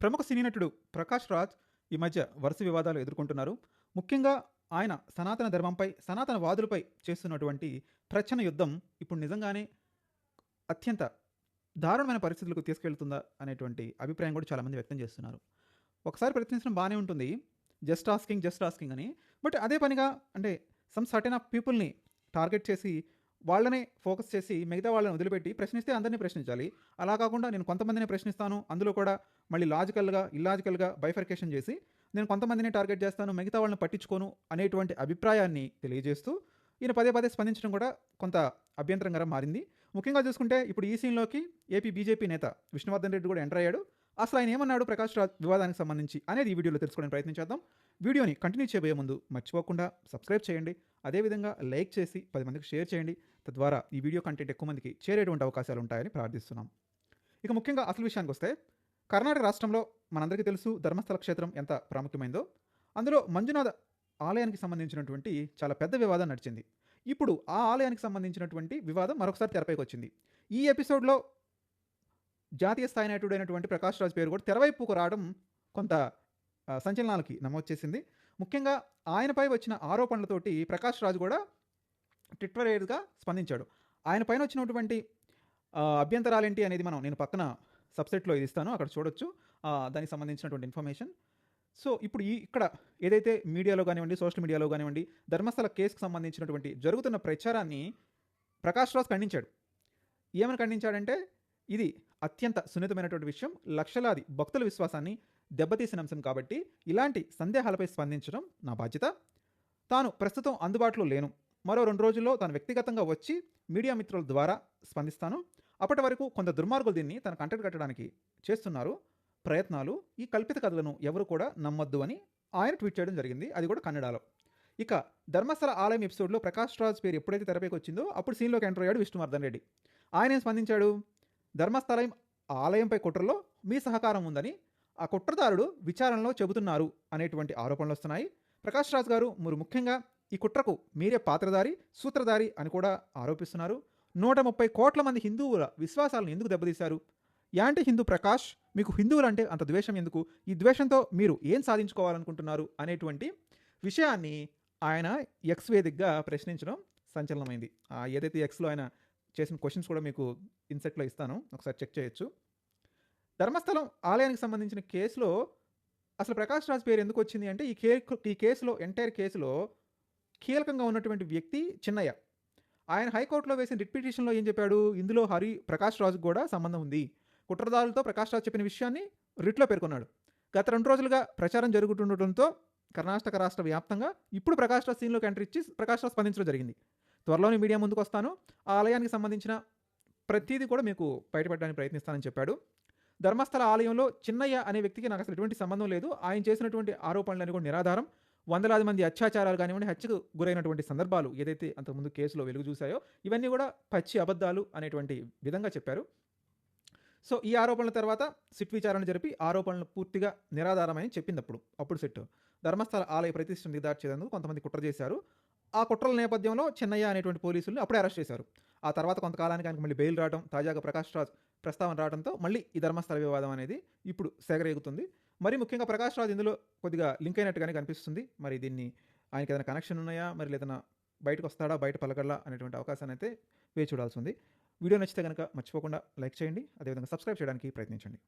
ప్రముఖ సినీ నటుడు ప్రకాష్ రాజ్ ఈ మధ్య వరుస వివాదాలు ఎదుర్కొంటున్నారు. ముఖ్యంగా ఆయన సనాతన ధర్మంపై, సనాతన వాదులపై చేస్తున్నటువంటి ప్రచ్ఛన్న యుద్ధం ఇప్పుడు నిజంగానే అత్యంత దారుణమైన పరిస్థితులకు తీసుకెళ్తుందా అనేటువంటి అభిప్రాయం కూడా చాలామంది వ్యక్తం చేస్తున్నారు. ఒకసారి ప్రయత్నించడం బాగానే ఉంటుంది. జస్ట్ ఆస్కింగ్ అని. బట్ అదే పనిగా అంటే సమ్ సర్టెన్ ఆఫ్ పీపుల్‌ని టార్గెట్ చేసి, వాళ్ళనే ఫోకస్ చేసి మిగతా వాళ్ళని వదిలిపెట్టి ప్రశ్నిస్తే అందరిని ప్రశ్నించాలి. అలా కాకుండా నేను కొంతమందినే ప్రశ్నిస్తాను. అందులో కూడా మళ్ళీ లాజికల్‌గా, ఇల్లాజికల్‌గా బైఫర్కేషన్ చేసి నేను కొంతమందినే టార్గెట్ చేస్తాను. మిగతా వాళ్ళని పట్టించుకోను అనేటువంటి అభిప్రాయాన్ని తెలియజేస్తూ ఈయన పదే పదే స్పందించడం కూడా కొంత అభ్యంతరంగా మారింది. ముఖ్యంగా చూసుకుంటే ఇప్పుడు ఈ సీన్‌లోకి ఏపీ బీజేపీ నేత విష్ణువర్ధన్ రెడ్డి కూడా ఎంటర్ అయ్యాడు. అసలు ఆయన ఏమన్నాడు ప్రకాష్ రాజ్ వివాదానికి సంబంధించి అనేది ఈ వీడియోలో తెలుసుకోవడానికి ప్రయత్నించేద్దాం. వీడియోని కంటిన్యూ చేయబోయే ముందు మర్చిపోకుండా సబ్స్క్రైబ్ చేయండి. అదేవిధంగా లైక్ చేసి 10 మందికి షేర్ చేయండి. తద్వారా ఈ వీడియో కంటెంట్ ఎక్కువ మందికి చేరేటువంటి అవకాశాలు ఉంటాయని ప్రార్థిస్తున్నాం. ఇక ముఖ్యంగా అసలు విషయానికి వస్తే, కర్ణాటక రాష్ట్రంలో మనందరికీ తెలుసు ధర్మస్థల క్షేత్రం ఎంత ప్రాముఖ్యమైందో. అందులో మంజునాథ ఆలయానికి సంబంధించినటువంటి చాలా పెద్ద వివాదం నడిచింది. ఇప్పుడు ఆ ఆలయానికి సంబంధించినటువంటి వివాదం మరొకసారి తెరపైకి వచ్చింది. ఈ ఎపిసోడ్లో జాతీయ స్థాయి నటుడైనటువంటి ప్రకాష్ రాజ్ పేరు కూడా తెరవైపుకు రావడం కొంత సంచలనాలకి నమోదు చేసింది. ముఖ్యంగా ఆయనపై వచ్చిన ఆరోపణలతోటి ప్రకాష్ రాజ్ కూడా ట్విట్టర్గా స్పందించాడు. ఆయన పైన వచ్చినటువంటి అభ్యంతరాలేంటి అనేది నేను పక్కన సబ్సెట్లో ఇది ఇస్తాను, అక్కడ చూడొచ్చు దానికి సంబంధించినటువంటి ఇన్ఫర్మేషన్. సో ఇప్పుడు ఇక్కడ ఏదైతే మీడియాలో కానివ్వండి, సోషల్ మీడియాలో కానివ్వండి, ధర్మస్థల కేసుకు సంబంధించినటువంటి జరుగుతున్న ప్రచారాన్ని ప్రకాష్ రాజ్ ఖండించాడు. ఏమని ఖండించాడంటే, ఇది అత్యంత సున్నితమైనటువంటి విషయం, లక్షలాది భక్తుల విశ్వాసాన్ని దెబ్బతీసిన అంశం కాబట్టి ఇలాంటి సందేహాలపై స్పందించడం నా బాధ్యత. తాను ప్రస్తుతం అందుబాటులో లేను. మరో 2 రోజుల్లో తాను వ్యక్తిగతంగా వచ్చి మీడియా మిత్రుల ద్వారా స్పందిస్తాను. అప్పటి వరకు కొంత దుర్మార్గులు దీన్ని తన కంటెంట్ కట్టడానికి చేస్తున్నారు ప్రయత్నాలు. ఈ కల్పిత కథలను ఎవరు కూడా నమ్మొద్దు అని ఆయన ట్వీట్ చేయడం జరిగింది, అది కూడా కన్నడలో. ఇక ధర్మస్థల ఆలయం ఎపిసోడ్లో ప్రకాష్ రాజ్ పేరు ఎప్పుడైతే తెరపైకి వచ్చిందో అప్పుడు సీన్లోకి ఎంటర్ అయ్యాడు విష్ణువర్ధన్ రెడ్డి. ఆయన ఏం స్పందించాడు, ధర్మస్థలం ఆలయంపై కుట్రలో మీ సహకారం ఉందని ఆ కుట్రదారుడు విచారణలో చెబుతున్నారు అనేటువంటి ఆరోపణలు వస్తున్నాయి. ప్రకాష్ రాజ్ గారు మీరు ముఖ్యంగా ఈ కుట్రకు మీరే పాత్రధారి, సూత్రధారి అని కూడా ఆరోపిస్తున్నారు. 130 కోట్ల మంది హిందువుల విశ్వాసాలను ఎందుకు దెబ్బతీశారు? యాంటీ హిందూ ప్రకాష్, మీకు హిందువులంటే అంత ద్వేషం ఎందుకు? ఈ ద్వేషంతో మీరు ఏం సాధించుకోవాలనుకుంటున్నారు అనేటువంటి విషయాన్ని ఆయన ఎక్స్ వేదికగా ప్రశ్నించడం సంచలనమైంది. ఏదైతే ఎక్స్లో ఆయన చేసిన క్వశ్చన్స్ కూడా మీకు ఇన్సెట్లో ఇస్తాను, ఒకసారి చెక్ చేయొచ్చు. ధర్మస్థలం ఆలయానికి సంబంధించిన కేసులో అసలు ప్రకాష్ రాజ్ పేరు ఎందుకు వచ్చింది అంటే, ఈ కేసులో ఎంటైర్ కేసులో కీలకంగా ఉన్నటువంటి వ్యక్తి చిన్నయ్య. ఆయన హైకోర్టులో వేసిన రిట్ పిటిషన్లో ఏం చెప్పాడు, ఇందులో ప్రకాష్ రాజ్కి కూడా సంబంధం ఉంది. కుట్రదారులతో ప్రకాష్ రాజ్ చెప్పిన విషయాన్ని రిట్లో పేర్కొన్నాడు. గత 2 రోజులుగా ప్రచారం జరుగుతుండటంతో కర్ణాటక రాష్ట్ర వ్యాప్తంగా ఇప్పుడు ప్రకాష్ రాజ్ సీన్లోకి ఎంట్రీ ఇచ్చి ప్రకాష్ రాజ్ స్పందించడం జరిగింది. త్వరలోనే మీడియా ముందుకు వస్తాను, ఆ ఆలయానికి సంబంధించిన ప్రతిదీ కూడా మీకు బయటపడడానికి ప్రయత్నిస్తానని చెప్పాడు. ధర్మస్థల ఆలయంలో చిన్నయ్య అనే వ్యక్తికి నాకు అసలు ఎటువంటి సంబంధం లేదు. ఆయన చేసినటువంటి ఆరోపణలన్నీ కూడా నిరాధారం. వందలాది మంది అత్యాచారాలు కానివ్వండి, హత్యకు గురైనటువంటి సందర్భాలు ఏదైతే అంతకుముందు కేసులో వెలుగు చూశాయో ఇవన్నీ కూడా పచ్చి అబద్ధాలు అనేటువంటి విధంగా చెప్పారు. సో ఈ ఆరోపణల తర్వాత సిట్ విచారణ జరిపి ఆరోపణలు పూర్తిగా నిరాధారమని చెప్పింది. అప్పుడు సిట్ ధర్మస్థల ఆలయ ప్రతిష్టను దిగదార్చేందుకు కొంతమంది కుట్ర చేశారు. ఆ కుట్రల నేపథ్యంలో చిన్నయ్య అనేటువంటి పోలీసుల్ని అప్పుడే అరెస్ట్ చేశారు. ఆ తర్వాత కొంతకాలానికి ఆయనకు మళ్ళీ బెయిల్ రావడం, తాజాగా ప్రకాష్ రాజ్ ప్రస్తావన రావడంతో మళ్ళీ ఈ ధర్మస్థల వివాదం అనేది ఇప్పుడు సెగరేగుతుంది. మరి ముఖ్యంగా ప్రకాష్ రాజ్ ఇందులో కొద్దిగా లింక్ అయినట్టుగానే కనిపిస్తుంది. మరి దీన్ని ఆయనకి ఏదైనా కనెక్షన్ ఉన్నాయా, మరి ఏదైనా బయటకు వస్తాడా, బయట పలకడలా అనేటువంటి అవకాశాన్ని అయితే వేచి చూడాల్సి ఉంది. వీడియో నచ్చితే కనుక మర్చిపోకుండా లైక్ చేయండి, అదేవిధంగా సబ్స్క్రైబ్ చేయడానికి ప్రయత్నించండి.